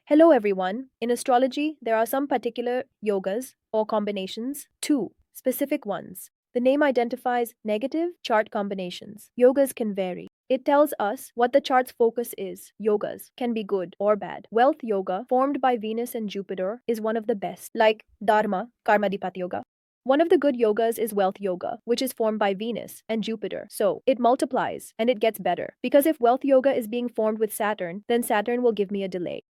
Hello, everyone. In astrology, there are some particular yogas or combinations, two specific ones. The name identifies negative chart combinations. Yogas can vary. It tells us what the chart's focus is. Yogas can be good or bad. Wealth yoga, formed by Venus and Jupiter, is one of the best, like Dharma, Karmadipat yoga. One of the good yogas is wealth yoga, which is formed by Venus and Jupiter. So it multiplies and it gets better. Because if wealth yoga is being formed with Saturn, then Saturn will give me a delay.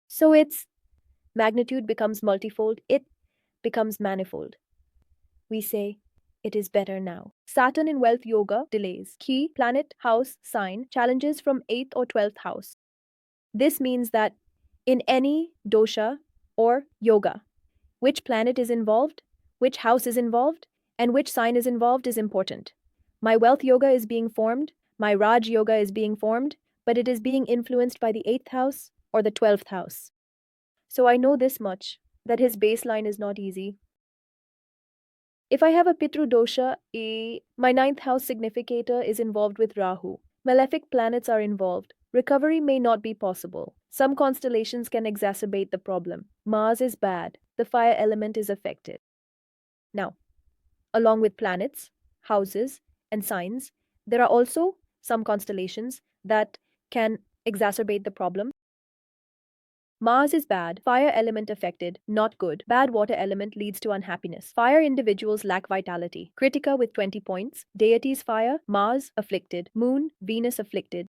So its magnitude becomes multifold, it becomes manifold. We say, it is better now. Saturn in wealth yoga delays. Key, planet, house, sign, challenges from 8th or 12th house. This means that in any dosha or yoga, which planet is involved, which house is involved, and which sign is involved is important. My wealth yoga is being formed, my Raj yoga is being formed, but it is being influenced by the 8th house or the 12th house. So I know this much, that his baseline is not easy. If I have a Pitru Dosha, my 9th house significator is involved with Rahu. Malefic planets are involved. Recovery may not be possible. Some constellations can exacerbate the problem. Mars is bad. The fire element is affected. Now, along with planets, houses, and signs, there are also some constellations that can exacerbate the problem. Mars is bad, fire element affected, not good. Bad water element leads to unhappiness. Fire individuals lack vitality. Kritika with 20 points. Deities fire, Mars afflicted, Moon, Venus afflicted.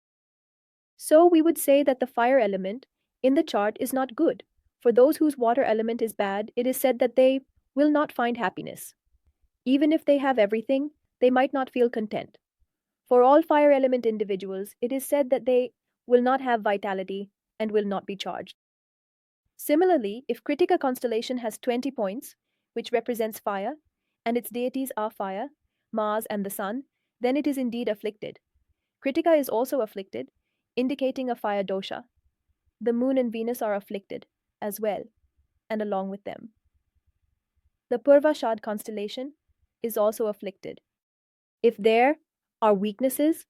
So we would say that the fire element in the chart is not good. For those whose water element is bad, it is said that they will not find happiness. Even if they have everything, they might not feel content. For all fire element individuals, it is said that they will not have vitality and will not be charged. Similarly, if Kritika constellation has 20 points, which represents fire, and its deities are fire, Mars and the Sun, then it is indeed afflicted. Kritika is also afflicted, indicating a fire dosha. The Moon and Venus are afflicted as well, and along with them. The Purvashad constellation is also afflicted. If there are weaknesses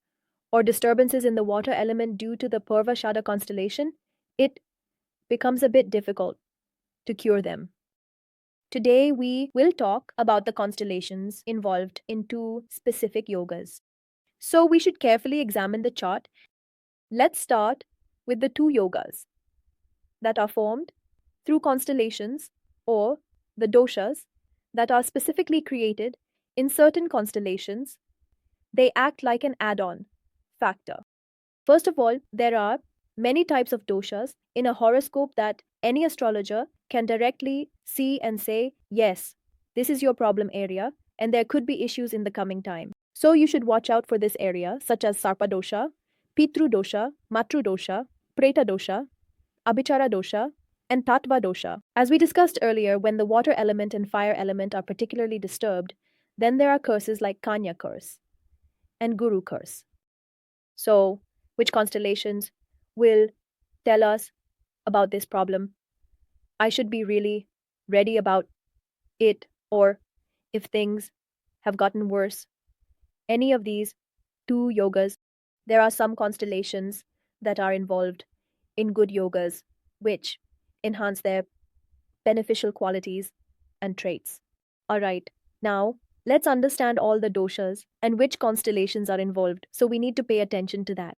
or disturbances in the water element due to the Purvashada constellation, it becomes a bit difficult to cure them. Today, we will talk about the constellations involved in two specific yogas. So, we should carefully examine the chart. Let's start with the two yogas that are formed through constellations or the doshas that are specifically created in certain constellations. They act like an add-on factor. First of all, there are many types of doshas in a horoscope that any astrologer can directly see and say, yes, this is your problem area, and there could be issues in the coming time. So you should watch out for this area, such as Sarp Dosha, Pitru Dosha, Matru Dosha, Preta Dosha, Abhichara Dosha, and Tattva Dosha. As we discussed earlier, when the water element and fire element are particularly disturbed, then there are curses like Kanya curse and Guru curse. So, which constellations will tell us about this problem? I should be really ready about it, or if things have gotten worse. Any of these two yogas, there are some constellations that are involved in good yogas, which enhance their beneficial qualities and traits. Alright, now let's understand all the doshas and which constellations are involved, so we need to pay attention to that.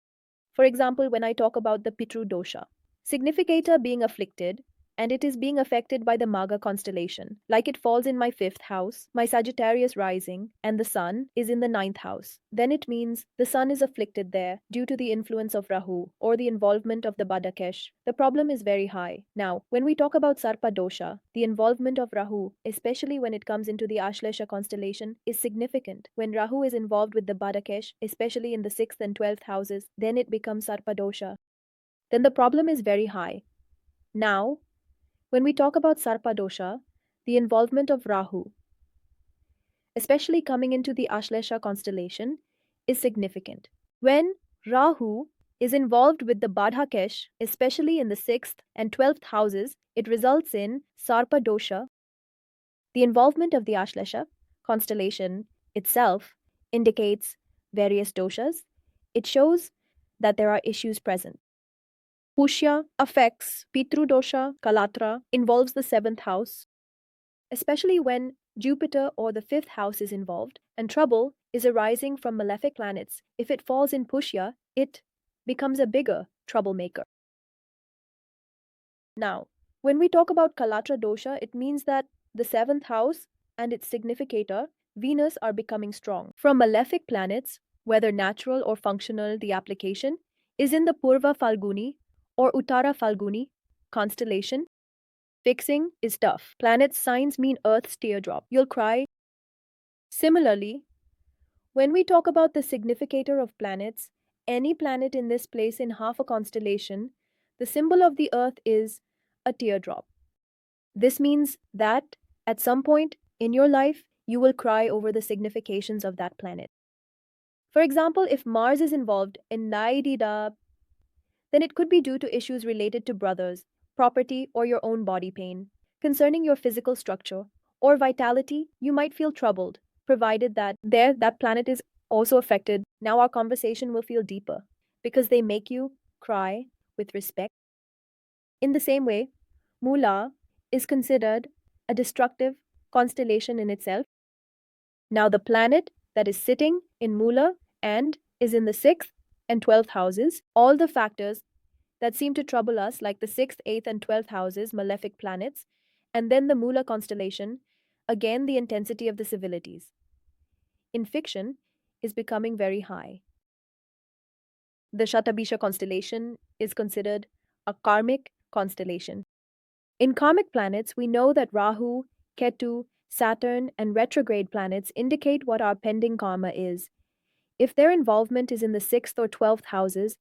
For example, when I talk about the Pitru Dosha, significator being afflicted, and it is being affected by the Maga constellation. Like it falls in my 5th house, my Sagittarius rising, and the Sun is in the 9th house. Then it means the Sun is afflicted there due to the influence of Rahu or the involvement of the Badakesh. The problem is very high. Now, when we talk about Sarpa Dosha, the involvement of Rahu, especially when it comes into the Ashlesha constellation, is significant. When Rahu is involved with the Badakesh, especially in the 6th and 12th houses, then it becomes Sarpa Dosha. Then the problem is very high. Now, when we talk about Sarpa Dosha, the involvement of Rahu, especially coming into the Ashlesha constellation, is significant. When Rahu is involved with the Badhakesh, especially in the 6th and 12th houses, it results in Sarpa Dosha. The involvement of the Ashlesha constellation itself indicates various doshas. It shows that there are issues present. Pushya affects Pitru Dosha, Kalatra, involves the seventh house, especially when Jupiter or the fifth house is involved, and trouble is arising from malefic planets. If it falls in Pushya, it becomes a bigger troublemaker. Now, when we talk about Kalatra dosha, it means that the seventh house and its significator, Venus, are becoming strong. From malefic planets, whether natural or functional, the application is in the Purva Falguni or Uttara Falguni constellation. Fixing is tough. Planets' signs mean Earth's teardrop. You'll cry. Similarly, when we talk about the significator of planets, any planet in this place in half a constellation, the symbol of the Earth is a teardrop. This means that at some point in your life, you will cry over the significations of that planet. For example, if Mars is involved in Naidida, then it could be due to issues related to brothers, property, or your own body pain. Concerning your physical structure or vitality, you might feel troubled, provided that that planet is also affected. Now our conversation will feel deeper because they make you cry with respect. In the same way, Mula is considered a destructive constellation in itself. Now, the planet that is sitting in Mula and is in the 6th and 12th houses, all the factors that seem to trouble us, like the 6th, 8th, and 12th houses, malefic planets, and then the Mula constellation, again, the intensity of the civilities in fiction is becoming very high. The Shatabisha constellation is considered a karmic constellation. In karmic planets, we know that Rahu, Ketu, Saturn, and retrograde planets indicate what our pending karma is. If their involvement is in the 6th or 12th houses,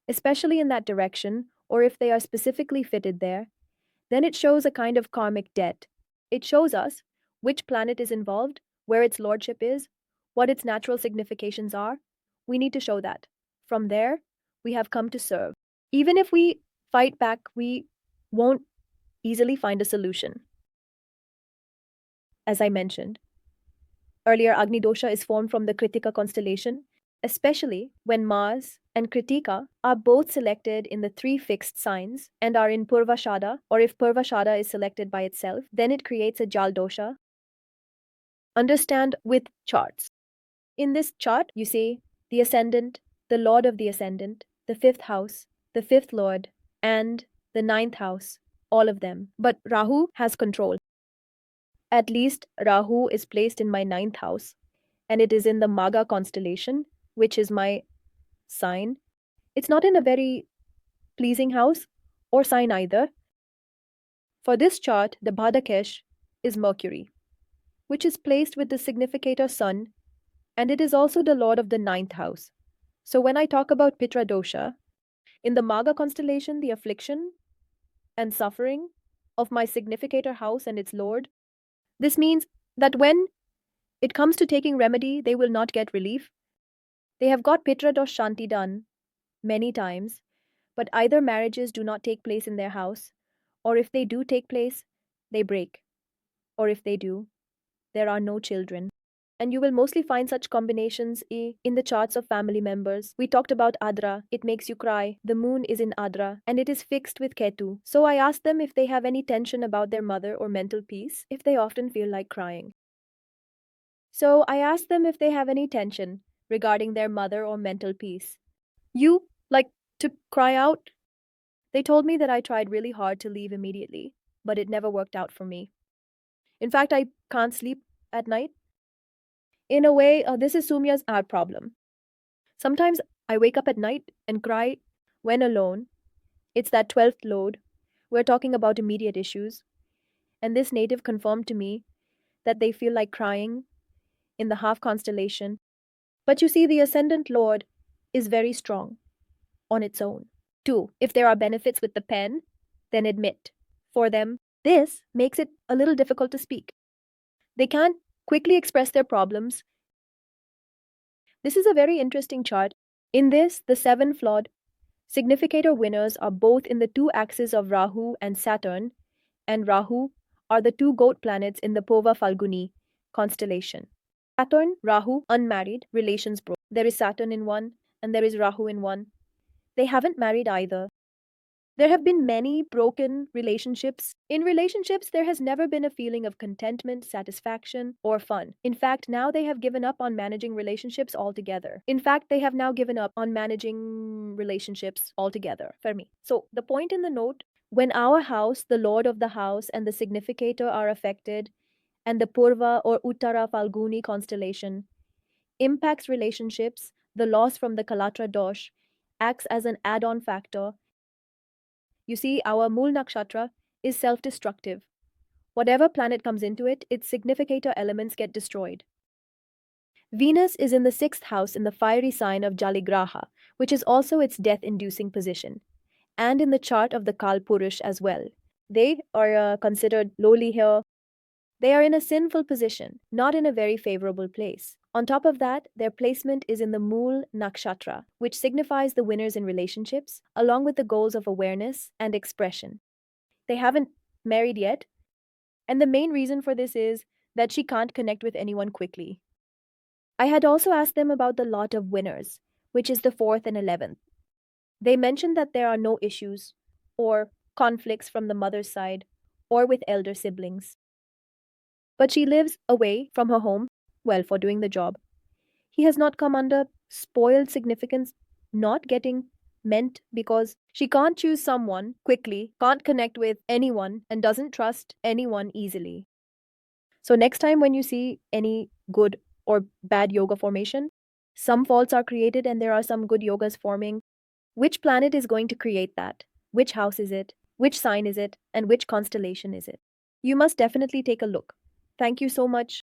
especially in that direction, or if they are specifically fitted there, then it shows a kind of karmic debt. It shows us which planet is involved, where its lordship is, what its natural significations are. We need to show that. From there, we have come to serve. Even if we fight back, we won't easily find a solution. As I mentioned earlier, Agni Dosha is formed from the Kritika constellation, especially when Mars and Kritika are both selected in the three fixed signs and are in Purvashada, or if Purvashada is selected by itself, then it creates a Jal Dosha. Understand with charts. In this chart, you see the ascendant, the lord of the ascendant, the fifth house, the fifth lord, and the ninth house, all of them. But Rahu has control. At least Rahu is placed in my ninth house, and it is in the Maga constellation, which is my sign. It's not in a very pleasing house or sign either. For this chart, the Bhadakesh is Mercury, which is placed with the significator Sun, and it is also the lord of the ninth house. So when I talk about Pitru Dosha, in the Maga constellation, the affliction and suffering of my significator house and its lord, this means that when it comes to taking remedy, they will not get relief. They have got Pitru Dosha Shanti done many times, but either marriages do not take place in their house, or if they do take place, they break. Or if they do, there are no children. And you will mostly find such combinations in the charts of family members. We talked about Adra, it makes you cry. The moon is in Adra, and it is fixed with Ketu. So I asked them if they have any tension about their mother or mental peace, if they often feel like crying. So I asked them if they have any tension regarding their mother or mental peace. You like to cry out? They told me that I tried really hard to leave immediately, but it never worked out for me. In fact, I can't sleep at night. In a way, this is Sumya's our problem. Sometimes I wake up at night and cry when alone. It's that 12th load. We're talking about immediate issues. And this native confirmed to me that they feel like crying in the half constellation. But you see, the ascendant lord is very strong on its own. 2. If there are benefits with the pen, then admit. For them, this makes it a little difficult to speak. They can't quickly express their problems. This is a very interesting chart. In this, the 7 flawed significator winners are both in the 2 axes of Rahu and Saturn, and Rahu are the 2 goat planets in the Pova Falguni constellation. Saturn, Rahu, unmarried, relations broke. There is Saturn in one, and there is Rahu in one. They haven't married either. There have been many broken relationships. In relationships, there has never been a feeling of contentment, satisfaction, or fun. In fact, now they have given up on managing relationships altogether. In fact, they have now given up on managing relationships altogether. For me. So, the point in the note, when our house, the lord of the house, and the significator are affected, and the Purva or Uttara Falguni constellation impacts relationships, the loss from the Kalatra Dosh acts as an add on factor. You see, our Mool Nakshatra is self destructive. Whatever planet comes into it, its significator elements get destroyed. Venus is in the sixth house in the fiery sign of Jaligraha, which is also its death inducing position, and in the chart of the Kal Purush as well. They are considered lowly here. They are in a sinful position, not in a very favorable place. On top of that, their placement is in the Mool Nakshatra, which signifies the winners in relationships, along with the goals of awareness and expression. They haven't married yet, and the main reason for this is that she can't connect with anyone quickly. I had also asked them about the lot of winners, which is the 4th and 11th. They mentioned that there are no issues or conflicts from the mother's side or with elder siblings. But she lives away from her home, well, for doing the job. He has not come under spoiled significance, not getting meant because she can't choose someone quickly, can't connect with anyone, and doesn't trust anyone easily. So, next time when you see any good or bad yoga formation, some faults are created and there are some good yogas forming. Which planet is going to create that? Which house is it? Which sign is it? And which constellation is it? You must definitely take a look. Thank you so much.